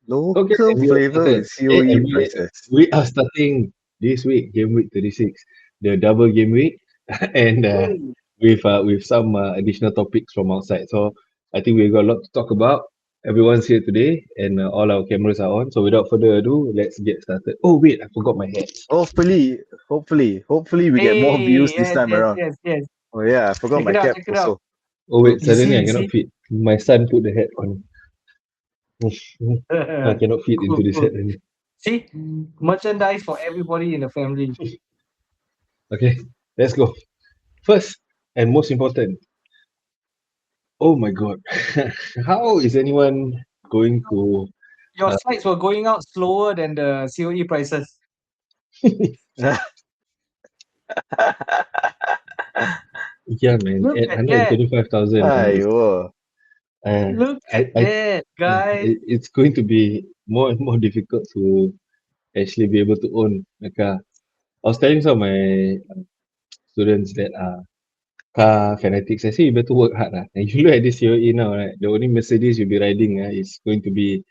Okay, Local and we are flavor started. with Okay, COE and prices. we are starting this week, game week 36, the double game week, and Hey, with some additional topics from outside. So I think we've got a lot to talk about. Everyone's here today, and all our cameras are on. So without further ado, let's get started. Oh wait, I forgot my hat. Hopefully we get more views hey, this yes, time yes, around. yes, yes. Oh yeah, I forgot Check my it out, cap check it out. also. Oh wait, You suddenly see, I you cannot see. fit. My son put the hat on. I cannot fit into Cool, this cool. hat anymore. See, merchandise for everybody in the family. Okay, let's go. First and most important. Oh my god, how is anyone going to? Your Uh, slides were going out slower than the COE prices. yeah, man, Look at at that. 125,000, Aiyo. Look at that, guys. it's going to be more and more difficult to actually be able to own a car. I was telling some of my students that are car fanatics. I say you better work hard. And you look at this COE now, right? The only Mercedes you'll be riding is going to be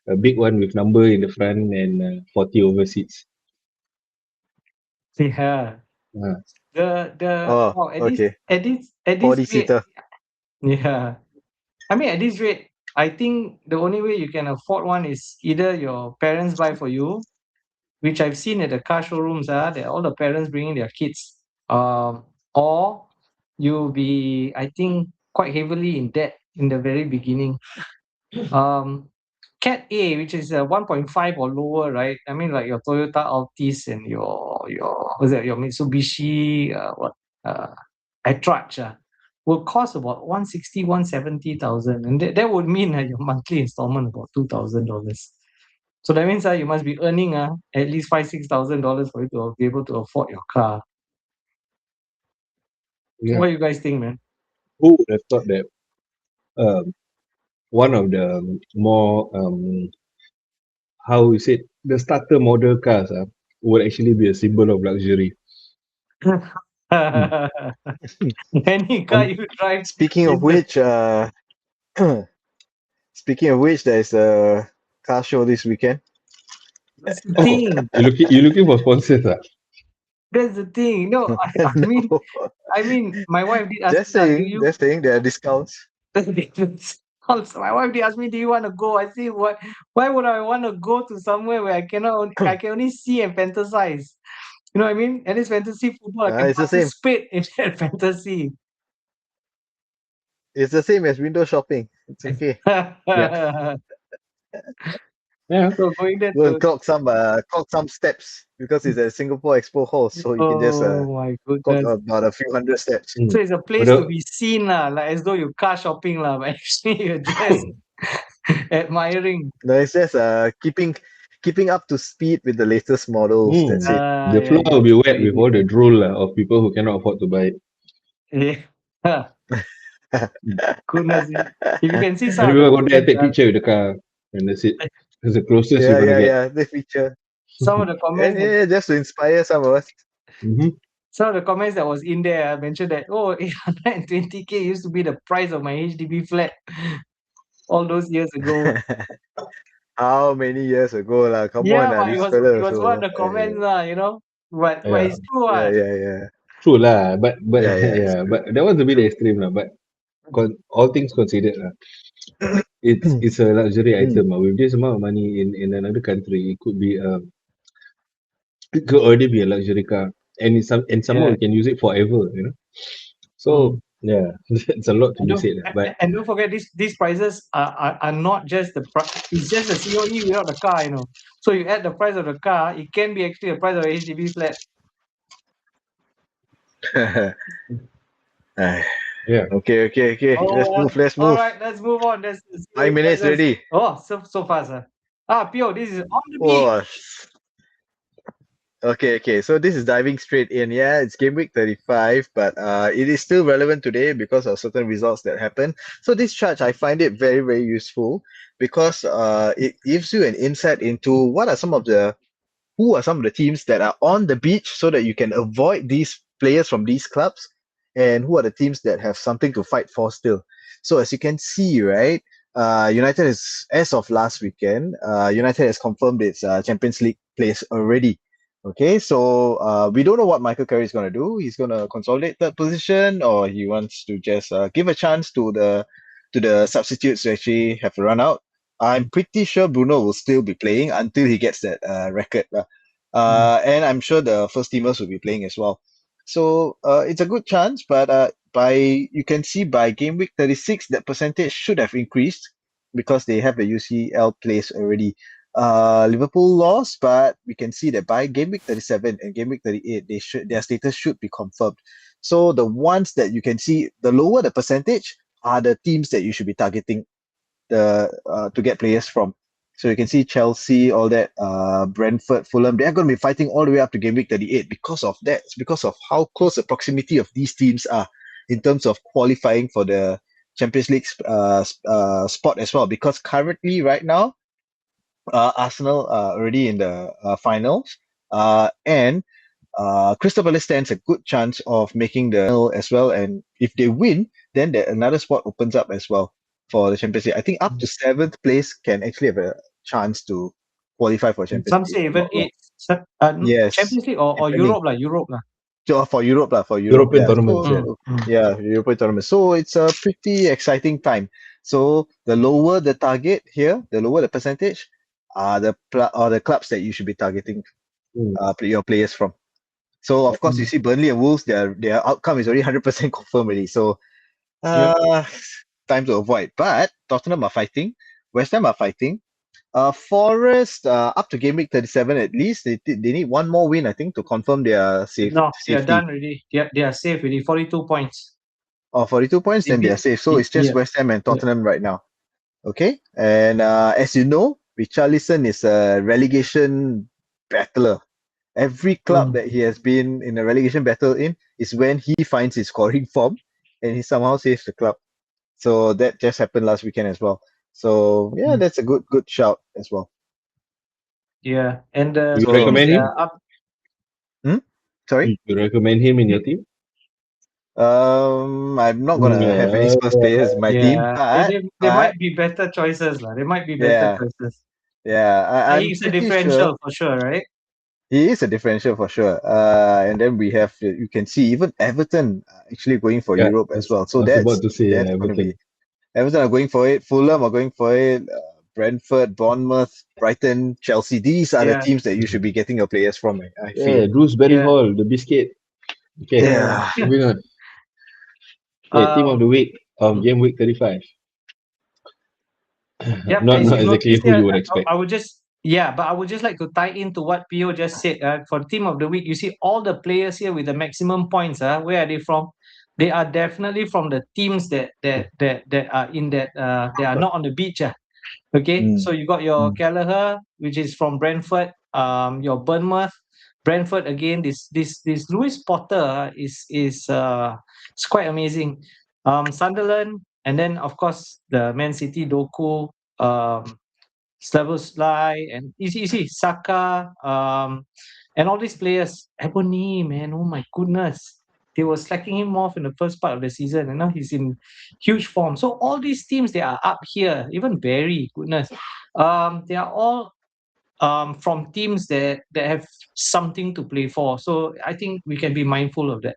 a big one with number in the front and 40 over seats. Yeah. Uh, The Oh, oh okay. at this 40 rate, seater. yeah. I mean, at this rate, I think the only way you can afford one is either your parents buy for you, which I've seen at the car showrooms, that all the parents bringing their kids, or you'll be, I think, quite heavily in debt in the very beginning. Um, Cat A, which is 1.5 or lower, right? I mean, like your Toyota Altis and your what's that? Your Mitsubishi, uh, Attrage, will cost about 160, 170,000, and that would mean your monthly installment about $2,000. So that means you must be earning at least $5,000, $6,000 for you to be able to afford your car. So yeah. what do you guys think, man? Who would have thought that um, one of the more how we said the starter model cars would actually be a symbol of luxury. Hmm. Any car On you drive Speaking of in the which, speaking of which, there's a car show this weekend. that's the oh, thing. you looking for sponsors That's the thing. No, No, I mean, my wife did ask me, do you? just saying there are discounts. Also, my wife did ask me, do you want to go? I say, what? Why would I want to go to somewhere where I can only see and fantasize? You know what I mean? And this fantasy football, I can It's the same. participate in that fantasy. It's the same as window shopping. It's okay. Yeah, yeah. So going there Go and to, clock some steps because it's at Singapore Expo Hall, so you can just oh my clock goodness. about a few hundred steps. Mm. So it's a place to Although, be seen, like as though you car shopping, but actually you're just admiring. No, it's just keeping up to speed with the latest models. That's it. the Yeah, floor yeah. will be wet Agree, with agree, all the agree. drool of people who cannot afford to buy it. Yeah. Mm. Goodness. If you can see And some of the people go there and comments, take picture with the car, and that's it. That's the closest you're Yeah, gonna yeah, get. yeah. The feature. some of the And comments that yeah, just to inspire some of us. Mm-hmm. some of the comments that was in there, I mentioned that 820K used to be the price of my HDB flat all those years ago. How many years ago lah? Come on, Yeah, but this it fella was one of also. the comments, But Yeah, it's true, Yeah, yeah, yeah, ah. true lah. But yeah, yeah. It's yeah, true. but that was a bit extreme lah. But all things considered lah, it's a luxury Mm. item. With this amount of money in another country, it could already be a luxury car, and somehow Yeah. we can use it forever. So Mm. yeah, it's a lot to And be don't said. But and don't forget these prices are not just it's just the COE without the car. So you add the price of the car, it can be actually the price of a HDB flat. Ai, yeah, okay. Oh Let's well. move. Let's All move. right, let's move on. That's the COE 5 minutes prices. ready. Oh, so fast. Pio, this is on the Oh, beach. okay. So this is diving straight in. Yeah, it's game week 35, but it is still relevant today because of certain results that happen. So this chart, I find it very, very useful because it gives you an insight into who are some of the teams that are on the beach so that you can avoid these players from these clubs and who are the teams that have something to fight for still. So as you can see, right, United is, as of last weekend, United has confirmed its Champions League place already. Okay, so we don't know what Michael Carey is going to do. He's going to consolidate third position, or he wants to just give a chance to the substitutes to actually have a run out. I'm pretty sure Bruno will still be playing until he gets that record. And I'm sure the first teamers will be playing as well. So it's a good chance, but by you can see by game week 36 that percentage should have increased because they have the UCL place already. Liverpool lost, but we can see that by game week 37 and game week 38, their status should be confirmed. So the ones that you can see, the lower the percentage are the teams that you should be targeting to get players from. So you can see Chelsea, all that, Brentford, Fulham, they're going to be fighting all the way up to game week 38 because of that. It's because of how close the proximity of these teams are in terms of qualifying for the Champions League spot as well. Because currently, right now, Arsenal are already in the finals, and Crystal Palace stands a good chance of making the final as well. And if they win, then another spot opens up as well for the Champions League. I think up to seventh place can actually have a chance to qualify for Champions Some League. say even eight. Yes, Champions League or depending. Europe lah, Europe lah. So for Europe, for Europe, European tournaments, So yeah. yeah, European tournament. So it's a pretty exciting time. So the lower the target here, the lower the percentage, are the clubs that you should be targeting Mm. your players from. So of course you see Burnley and Wolves, their outcome is already 100% confirmed already. So Yep. time to avoid. But Tottenham are fighting, West Ham are fighting. Forest up to game week 37 at least. They need one more win, I think, to confirm their No, they are safety. done already. They are safe already. 42 points. 42 points, They then they're beat- safe. So it's just yeah. West Ham and Tottenham right now. Okay. And as you know, Richarlison is a relegation battler. Every club that he has been in a relegation battle in is when he finds his scoring form and he somehow saves the club. So that just happened last weekend as well. So yeah, that's a good shout as well. Yeah. And the You So recommend teams him? up. sorry. You recommend him in your team? I'm not gonna have any Spurs players in my team, Yeah. but There might be better choices lah. There might be better yeah, choices. I'm He's a pretty sure differential for sure, right? he is a differential for sure. And then we have you can see even Everton actually going for Yeah, Europe as well. So I was about to say that's going to Everton. be Everton are going for it. Fulham are going for it. Brentford, Bournemouth, Brighton, Chelsea. These are the Yeah. teams that you should be getting your players from. I feel. Yeah, Dewsbury Yeah. Hall, the biscuit. Okay, Yeah. moving on. Okay, team of the week, Mm. game week 35. Yeah, Not please, not you go. exactly who you would expect. I would just, yeah, but I would just like to tie into what Pio just said. For team of the week, you see all the players here with the maximum points. Where are they from? They are definitely from the teams that are in that. They are not on the beach. Okay, Mm, so you got your mm, Gallagher, which is from Brentford. Your Bournemouth, Brentford again. This Lewis Potter is quite amazing. Sunderland, and then of course the Man City Doku, Slavosly, and you see Saka, and all these players. Ebony, man, oh my goodness. They were slacking him off in the first part of the season, and now he's in huge form. So all these teams, they are up here. Even Barry, goodness, they are all from teams that have something to play for. So I think we can be mindful of that.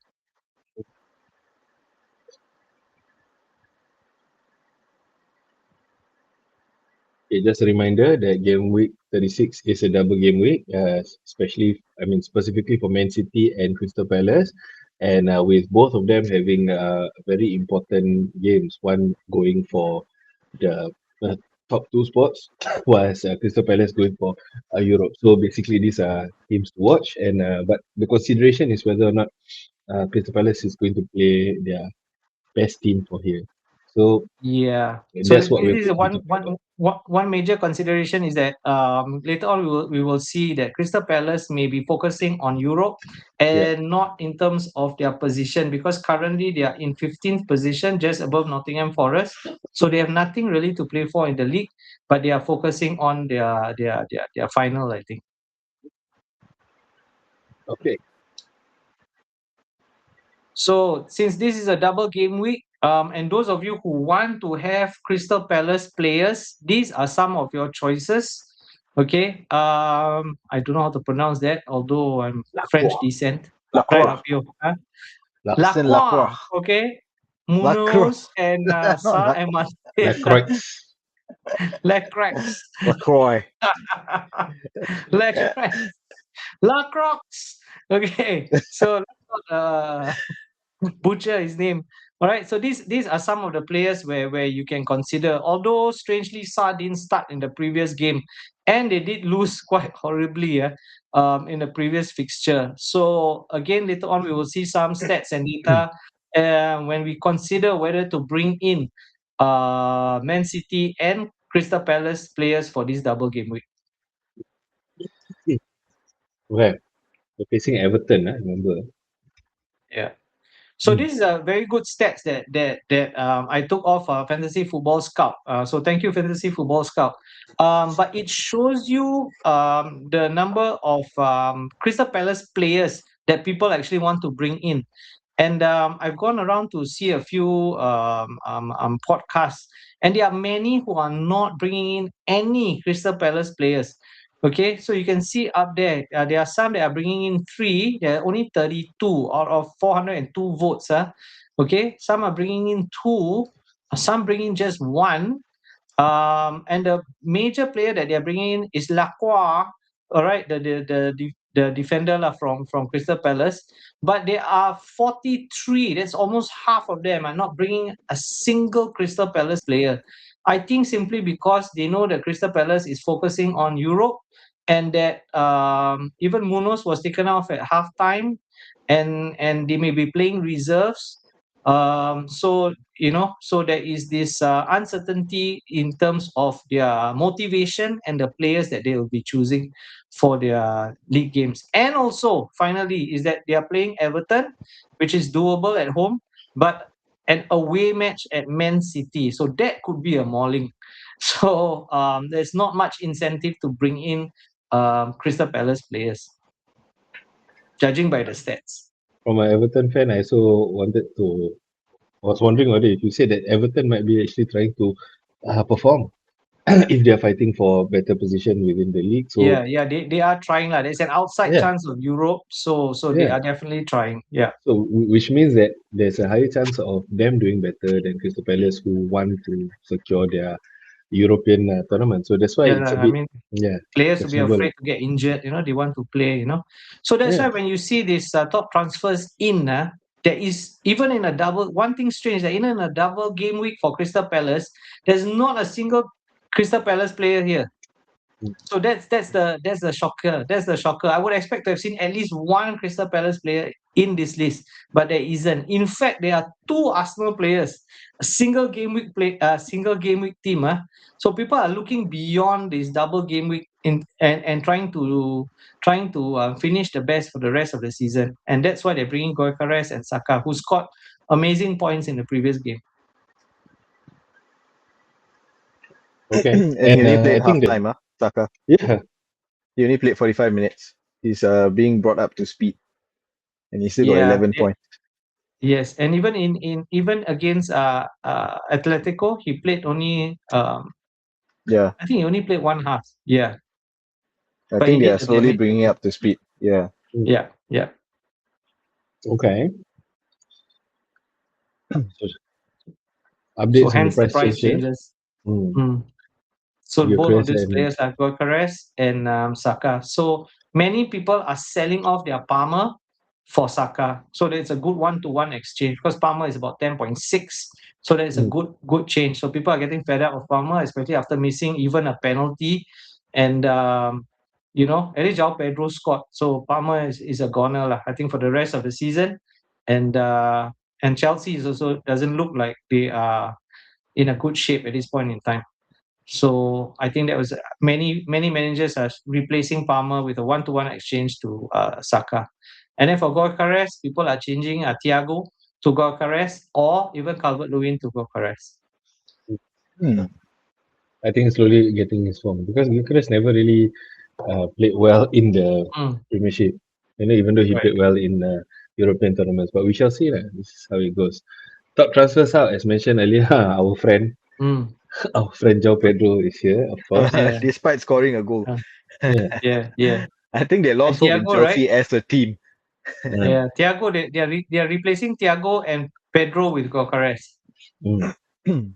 Okay, just a reminder that game week 36 is a double game week, especially, I mean, specifically for Man City and Crystal Palace. And with both of them having very important games, one going for the top two spots, whilst Crystal Palace going for Europe. So basically, these are teams to watch. And but the consideration is whether or not Crystal Palace is going to play their best team for here. So Yeah. So that's this what we're is going to talk about. one major consideration is that later on we will see that Crystal Palace may be focusing on Europe Yeah. and not in terms of their position, because currently they are in 15th position, just above Nottingham Forest. So they have nothing really to play for in the league, but they are focusing on their final, I think. Okay. So since this is a double game week, And those of you who want to have Crystal Palace players, these are some of your choices. Okay. I don't know how to pronounce that, although I'm French descent. Right, Lacroix. Apio. Huh? Arsene Lacroix. Lacroix. Okay. Lacroix. Munoz and Not Sa and Lacroix. Martin. Lacroix. Lacroix. Lacroix. Lacroix. Lacroix. Okay. So let's not butcher his name. All right. So these are some of the players where you can consider. Although strangely, Sa didn't start in the previous game, and they did lose quite horribly. In the previous fixture. So again, later on, we will see some stats and data when we consider whether to bring in Man City and Crystal Palace players for this double game week. Okay. We're facing Everton, remember. Yeah. So Mm. this is a very good stats that I took off Fantasy Football Scout. So thank you, Fantasy Football Scout. But it shows you the number of Crystal Palace players that people actually want to bring in. And I've gone around to see a few podcasts, and there are many who are not bringing in any Crystal Palace players. Okay, so you can see up there, there are some that are bringing in three. There are only 32 out of 402 votes. Okay, some are bringing in two, some bringing just one. And the major player that they're bringing in is Lacroix, all right, the defender from Crystal Palace. But there are 43. That's almost half of them are not bringing a single Crystal Palace player. I think simply because they know that Crystal Palace is focusing on Europe, and that even Munoz was taken off at halftime, and they may be playing reserves. So there is this uncertainty in terms of their motivation and the players that they will be choosing for their league games. And also, finally, is that they are playing Everton, which is doable at home, but an away match at Man City. So that could be a mauling. So there's not much incentive to bring in Crystal Palace players, judging by the stats. From an Everton fan, I also was wondering whether if you said that Everton might be actually trying to perform if they're fighting for better position within the league. So Yeah, they are trying lah. There's an outside yeah, chance of Europe, so they yeah. are definitely trying. Yeah, So which means that there's a higher chance of them doing better than Crystal Palace, who want to secure their European tournament. So that's why yeah. it's a I bit mean, yeah players will be questionable. afraid to get injured. They want to play. So that's Yeah. why when you see this top transfers in, there is even in a double. One thing strange that even in a double game week for Crystal Palace, there's not a single Crystal Palace player here. So that's the shocker. That's the shocker. I would expect to have seen at least one Crystal Palace player in this list, but there isn't. In fact, there are two Arsenal players, a single game week team. So people are looking beyond this double game week and trying to finish the best for the rest of the season, and that's why they're bringing Goikarez and Saka, who scored amazing points in the previous game. Okay. And he only I played half think that time, Saka. yeah. He only played 45 minutes. He's being brought up to speed. And he still got Yeah, 11 points. yes, and even against Atletico, he played only Yeah. I think he only played one half. Yeah, I but he think they did are the slowly damage. bringing up to speed. Yeah. Yeah. Okay. So So updates on the hence the price price changes. changes. Mm. Mm. So both of Gyökeres these and players are Goikarez and Saka. So many people are selling off their Palmer for Saka. So that's a good one-to-one exchange because Palmer is about 10.6. So that is a mm, good change. So people are getting fed up of Palmer, especially after missing even a penalty. And at least João Pedro scored. So Palmer is a goner, lah, I think, for the rest of the season. And Chelsea is also doesn't look like they are in a good shape at this point in time. So I think that was many managers are replacing Palmer with a one-to-one exchange to Saka. And then for Goikarez, people are changing Thiago to Goikarez or even Calvert-Lewin to Goikarez. Hmm. I think slowly getting his form because Gyökeres never really played well in the Mm, Premiership. Even though he right. played well in European tournaments, but we shall see. This is how it goes. Top transfers out, as mentioned earlier, our friend, Mm, our friend João Pedro is here, of course. yeah, Despite scoring a goal. uh, Yeah. yeah. I think they And lost hope in Thiago, right? Chelsea as a team. Uh, Yeah, Thiago. They are replacing Thiago and Pedro with Gokares mm, Mm.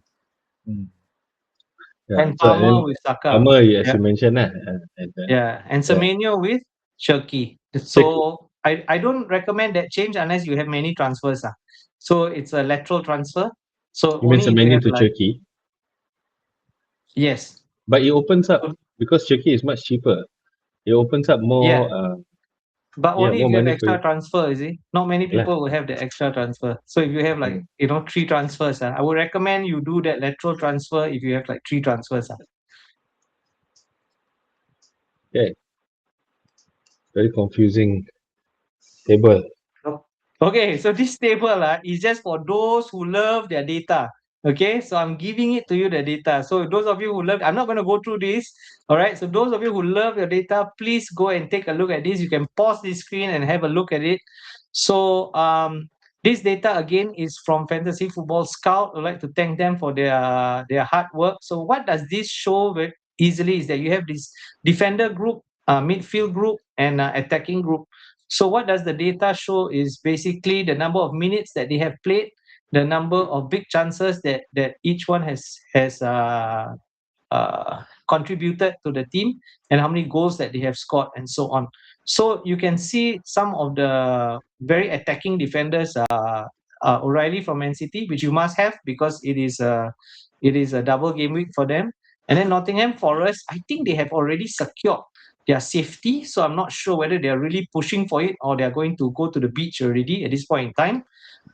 yeah. and So and then Palmer with Saka. Palmer, as Yeah, you mentioned, and yeah, and yeah. Semenyo with Cherki. Check. So I don't recommend that change unless you have many transfers. So it's a lateral transfer. So You mean only if you Semenyo have to like Turkey, yes, but it opens up so, because Turkey is much cheaper. It opens up more, yeah, but yeah, only more if you have money for extra you. transfer. You see, not many Yeah. people will have the extra transfer. So if you have like Mm. 3 transfers, I would recommend you do that lateral transfer if you have like 3 transfers. Yeah. Very confusing table. Oh, okay, so this table is just for those who love their data. Okay, so I'm giving it to you the data. So those of you who love, I'm not going to go through this. All right, so those of you who love your data, please go and take a look at this. You can pause this screen and have a look at it. So this data again is from Fantasy Football Scout. I'd like to thank them for their hard work. So what does this show very easily is that you have this defender group, midfield group, and attacking group. So what does the data show is basically the number of minutes that they have played, the number of big chances that each one has contributed to the team, and how many goals that they have scored, and so on. So you can see some of the very attacking defenders. O'Reilly from Man City, which you must have because it is a double game week for them. And then Nottingham Forest, I think they have already secured their safety. So I'm not sure whether they are really pushing for it or they are going to go to the beach already at this point in time.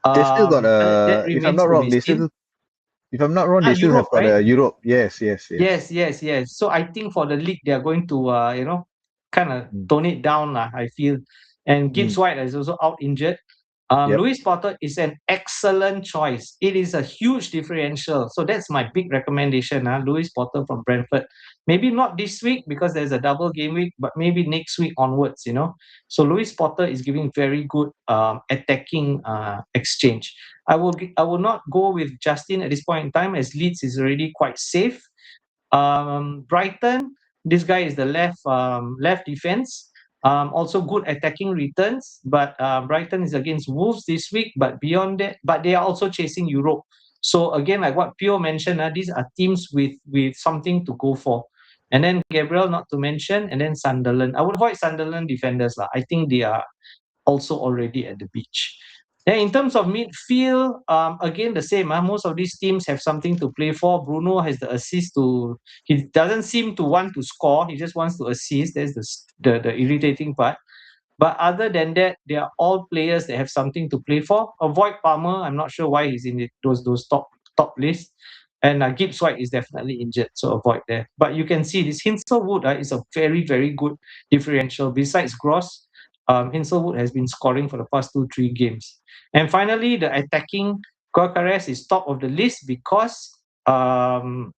They still got That if I'm remains not to wrong, be seen. they still have Europe, got right? a Europe. Yes, yes, yes. Yes. So I think for the league, they are going to, kind of Mm. tone it down, I feel. And Gibbs Mm. White is also out injured. Yep. Louis Potter is an excellent choice. It is a huge differential. So that's my big recommendation. Louis Potter from Brentford. Maybe not this week because there's a double game week, but maybe next week onwards. So Louis Potter is giving very good attacking exchange. I will not go with Justin at this point in time as Leeds is already quite safe. Brighton, this guy is the left defense. Also good attacking returns, but Brighton is against Wolves this week. But beyond that, but they are also chasing Europe. So again, like what Pio mentioned, these are teams with something to go for. And then Gabriel, not to mention, and then Sunderland. I would avoid Sunderland defenders. I think they are also already at the beach. Then in terms of midfield, again the same. Most of these teams have something to play for. Bruno has the assist to. He doesn't seem to want to score. He just wants to assist. That's the irritating part. But other than that, they are all players that have something to play for. Avoid Palmer. I'm not sure why he's in those top lists. And Gibbs White is definitely injured, so avoid there. But you can see this Hinselwood is a very, very good differential. Besides Gross, Hinselwood has been scoring for the past 3 games. And finally, the attacking Gokares is top of the list because, for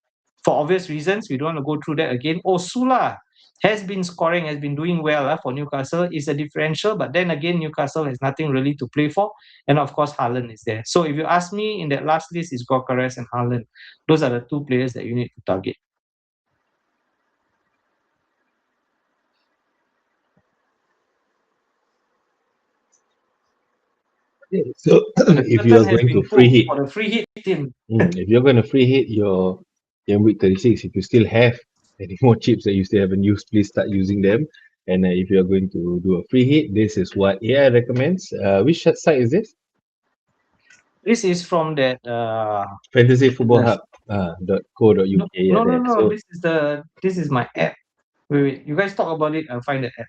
obvious reasons, we don't want to go through that again. Osula has been scoring, has been doing well for Newcastle. Is a differential, but then again, Newcastle has nothing really to play for. And of course, Haaland is there. So if you ask me, in that last list is Gokares and Haaland. Those are the 2 players that you need to target. So The if you curtain are has going to been free pulled hit, for the free hit team. if you're going to free hit your game week 36, if you still have any more chips that you still haven't used, please start using them. And if you're going to do a free hit, this is what AI recommends. Which site is this? This is from that. Fantasy Football Goodness. Hub. .co.uk. No, Yeah, no, no, there. no. So This is my app. Wait. You guys talk about it. I'll find the app.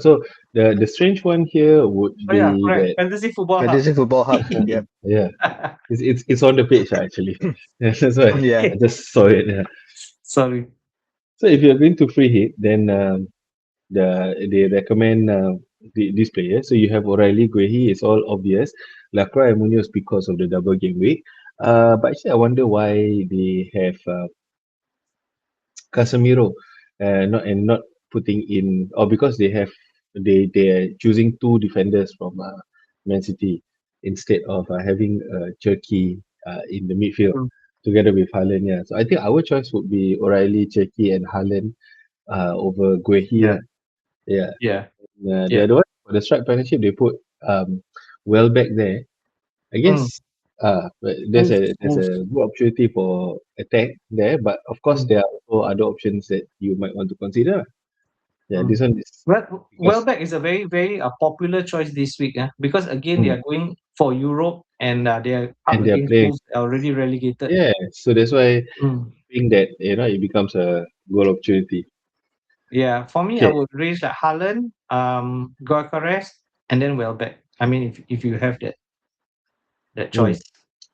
so the strange one here would Oh yeah, be correct. that Fantasy Football Hub. Fantasy Football Hub. Yep. yeah, it's on the page actually. That's why Yeah. I just saw it. Yeah. Sorry. So if you're going to free hit, then they recommend these players. So you have O'Reilly, Guehi, it's all obvious. Lacroix and Munoz because of the double game week. But actually, I wonder why they have Casemiro, not putting in, or because they're choosing 2 defenders from Man City. instead of having Cherky in the midfield Mm. together with Haaland. Yeah, so I think our choice would be O'Reilly, Cherky, and Haaland over Guehi. Yeah, Lah. Yeah, yeah, the yeah. other one for the strike partnership they put Welbeck there. I Mm. guess but Wolves, there's Wolves. a good opportunity for attack there, but of course Mm. there are also other options that you might want to consider. Yeah, Mm. this one is Well, because Welbeck is a very, very popular choice this week, because again they mm, are going for Europe and they are up and they are against playing. Wolves, they are already relegated. Yeah, so that's why I Mm. think that it becomes a goal opportunity. Yeah, for me, I Okay. would raise like Haaland, Gyökeres, and then Welbeck. I mean, if you have that Mm. choice.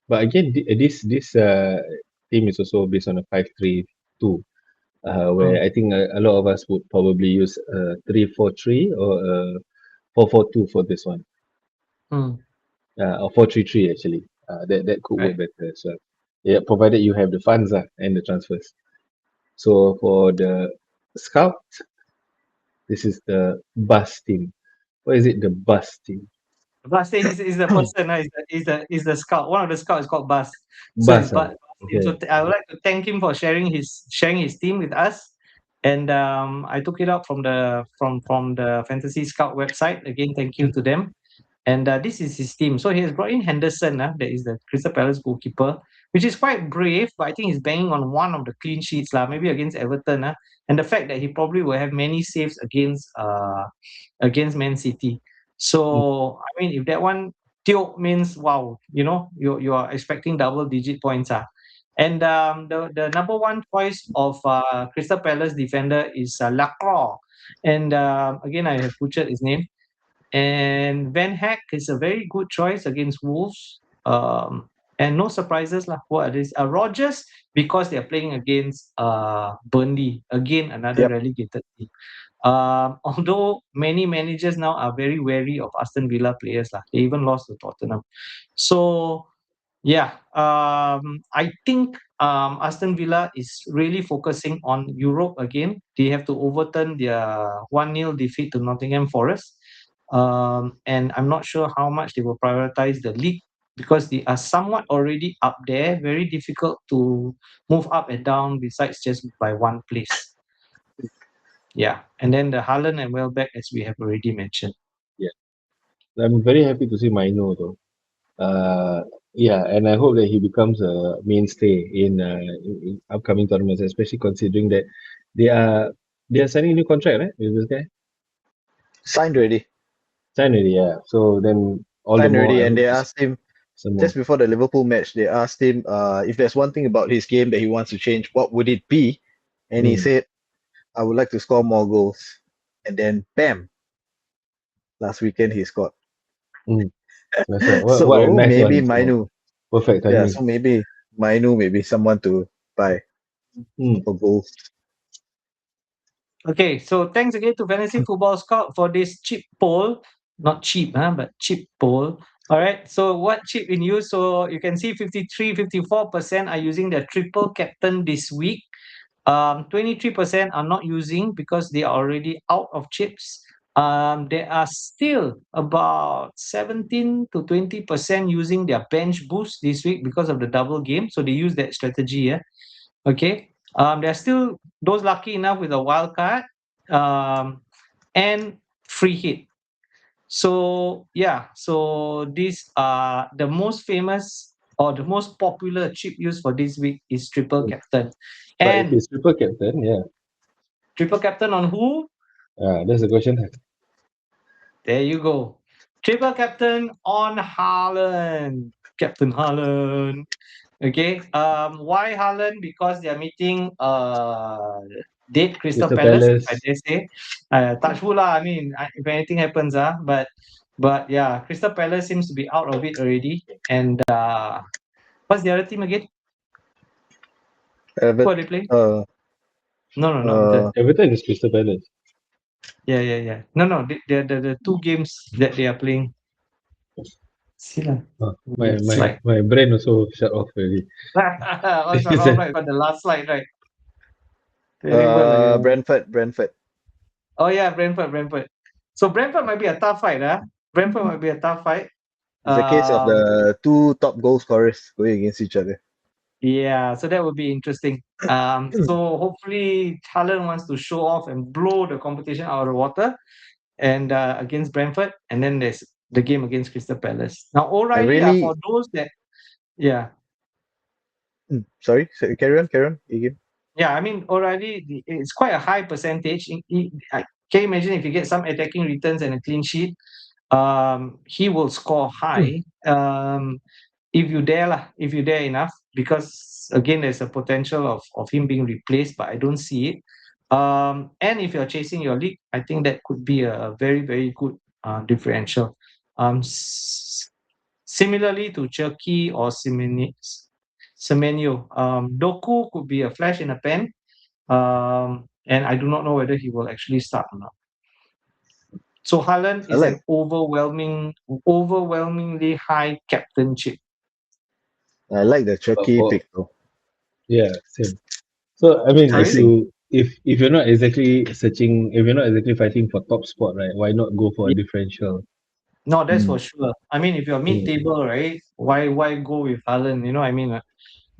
But again, this team is also based on a 5-3-2, where Mm. I think a lot of us would probably use 3-4-3 or 4-4-2 for this one, Mm. or 4-3-3 actually. That could work Right. better as well. Yeah, provided you have the funds and the transfers. So for the scout, this is the bus team. What is it? The bus team. Bas is the person, is the scout. One of the scouts is called Bas. So it's Bus. Bas. So Okay. I would like to thank him for sharing his team with us. And I took it out from the Fantasy Scout website. Again, thank you to them. And this is his team. So he has brought in Henderson, that is the Crystal Palace goalkeeper, which is quite brave, but I think he's banging on one of the clean sheets, maybe against Everton. And the fact that he probably will have many saves against Man City. Mm. So I mean, if that one tilt means wow, you are expecting double digit points. And the number one choice of Crystal Palace defender is Lacroix. And again, I have butchered his name. And Van Heck is a very good choice against Wolves. And no surprises lah. What are these? Rogers, because they are playing against Burnley, again another Yep. relegated team. Although many managers now are very wary of Aston Villa players lah. They even lost to Tottenham. So yeah, I think Aston Villa is really focusing on Europe again. They have to overturn their 1-0 defeat to Nottingham Forest. And I'm not sure how much they will prioritize the league because they are somewhat already up there, very difficult to move up and down besides just by one place. Yeah. And then the Haaland and Welbeck, as we have already mentioned. Yeah. I'm very happy to see Mino though. Yeah, and I hope that he becomes a mainstay in upcoming tournaments, especially considering that they are they are signing a new contract, right? With this guy, Signed already. signed already, yeah. So then all the Signed more already, I and hope they to see asked him some more. just before the Liverpool match. They asked him if there's one thing about his game that he wants to change, what would it be? And he Mm, said, "I would like to score more goals." And then, bam! Last weekend he scored. mm, that's right. What a So nice maybe one for Mainu, perfect yeah. timing. So maybe Mainu, maybe someone to buy Mm, for goals. Okay, so thanks again to Fantasy Football Scout for this cheap poll. Not cheap, but cheap poll. All right, so what chip in use? So you can see 54% are using the triple captain this week. 23% are not using because they are already out of chips. There are still about 17 to 20% using their bench boost this week because of the double game. So they use that strategy. Yeah. Okay. There are still those lucky enough with a wild card and free hit. So yeah, so these are the most famous or the most popular chip used for this week is triple mm. captain. But if And he's triple captain, yeah, triple captain on who? that's the question. There you go. Triple captain on Haaland. Captain Haaland. Okay. Why Haaland? Because they are meeting dead Crystal Crystal Palace, if I Palace, dare say. Touch wood lah. I mean, if anything happens, but yeah, Crystal Palace seems to be out of it already. And what's the other team again? Who Everton, are they playing? uh, No, not uh, Everton. Everton is Crystal Palace. Yeah. No. The two games that they are playing. See lah. Oh, Slide. my brain also shut off already. What's wrong right for the last slide, right? Terrible lah you. Brentford. Oh yeah, Brentford. So Brentford might be a tough fight, Brentford might be a tough fight. It's a case of the two top goal scorers going against each other. Yeah, so that would be interesting. So hopefully Haaland wants to show off and blow the competition out of the water, and against Brentford, and then there's the game against Crystal Palace. Now I O'Reilly, for really those that, yeah, sorry, carry on, Iggy. yeah, I mean O'Reilly, it's quite a high percentage. Can you imagine if you get some attacking returns and a clean sheet? He will score high. If you dare lah, if you dare enough, because again, there's a potential of him being replaced, but I don't see it. And if you're chasing your league, I think that could be a very, very good differential. Similarly to Cherki or Semenyo, Doku could be a flash in a pan, and I do not know whether he will actually start or not. So Haaland I is like an overwhelmingly high captainship. the But Turkey for pick though. yeah, same. So I mean, if Sorry? Enticing. you if you're not exactly searching, if you're not exactly fighting for top spot, right? Why not go for a Yeah, differential? no, that's Mm. for sure. I mean, if you're Mm, mid-table, right? Why go with Haaland? You know what I mean?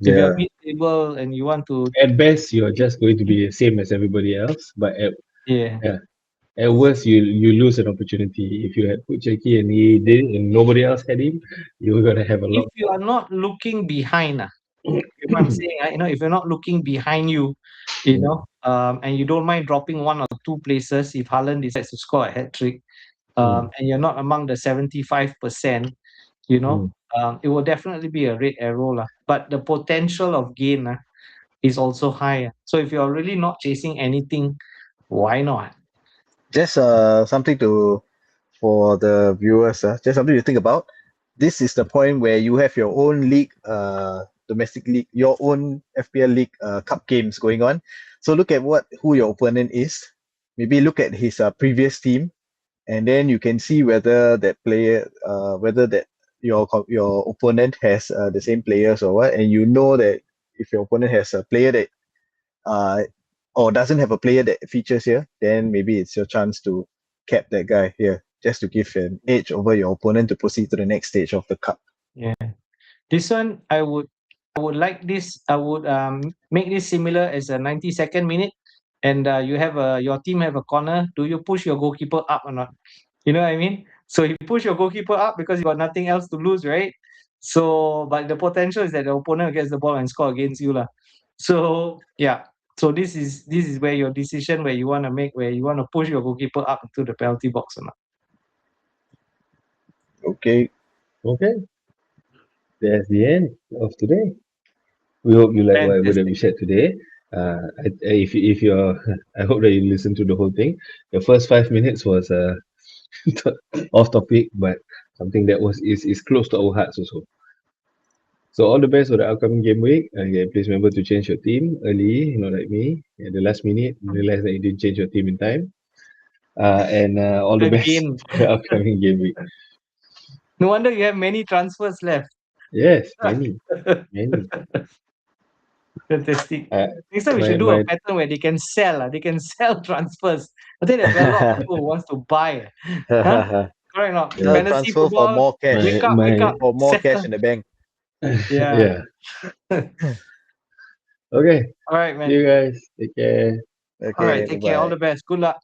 If you're yeah. mid-table and you want to, At best, you're just going to be the same as everybody else, but yeah. yeah, at worst, you lose an opportunity. If you had put Cherky and he did, and nobody else had him, you were gonna have a If lot. you are not looking behind, if I'm saying, if you're not looking behind you, Mm, and you don't mind dropping one or two places if Haaland decides to score a hat trick, mm, and you're not among the 75%, mm. it will definitely be a red arrow lah. But the potential of gain is also high. So if you're really not chasing anything, why not? Just something to for the viewers, just something to think about. This is the point where you have your own league, domestic league, your own FPL league cup games going on. So look at who your opponent is. Maybe look at his previous team, and then you can see whether that player, whether that your opponent has the same players or what, and you know that if your opponent has a player that uh, or doesn't have a player that features here, then maybe it's your chance to cap that guy here, just to give an edge over your opponent to proceed to the next stage of the cup. Yeah. This one, I would like this. I would make this similar as a 92nd minute, and you have your team have a corner. Do you push your goalkeeper up or not? You know what I mean? So you push your goalkeeper up because you got nothing else to lose, right? So, but the potential is that the opponent gets the ball and score against you, lah. So yeah. So this is where your decision where you want to make, where you want to push your goalkeeper up to the penalty box or not. Okay. Okay, that's the end of today. We hope you like whatever that we Fantastic. shared today. If you're, I hope that you listen to the whole thing. The first 5 minutes was off topic, but something that is close to our hearts also. So all the best for the upcoming game week. Again, please remember to change your team early, not like me. At the last minute, realize that you didn't change your team in time. And all the best Again, for the upcoming game week. no wonder you have many transfers left. Yes, many. Fantastic. Uh, Next time we my should do a my pattern where they can sell. They can sell transfers. I think there'll be a lot of people who wants to buy. Huh? Correct or not? yeah, Fantasy Transfer for football, more cash, wake my up, for more cash sell. in the bank. Yeah. yeah. Okay. All right, See man. you guys. Take care. All right. Okay, bye Take care. All bye. the best. Good luck.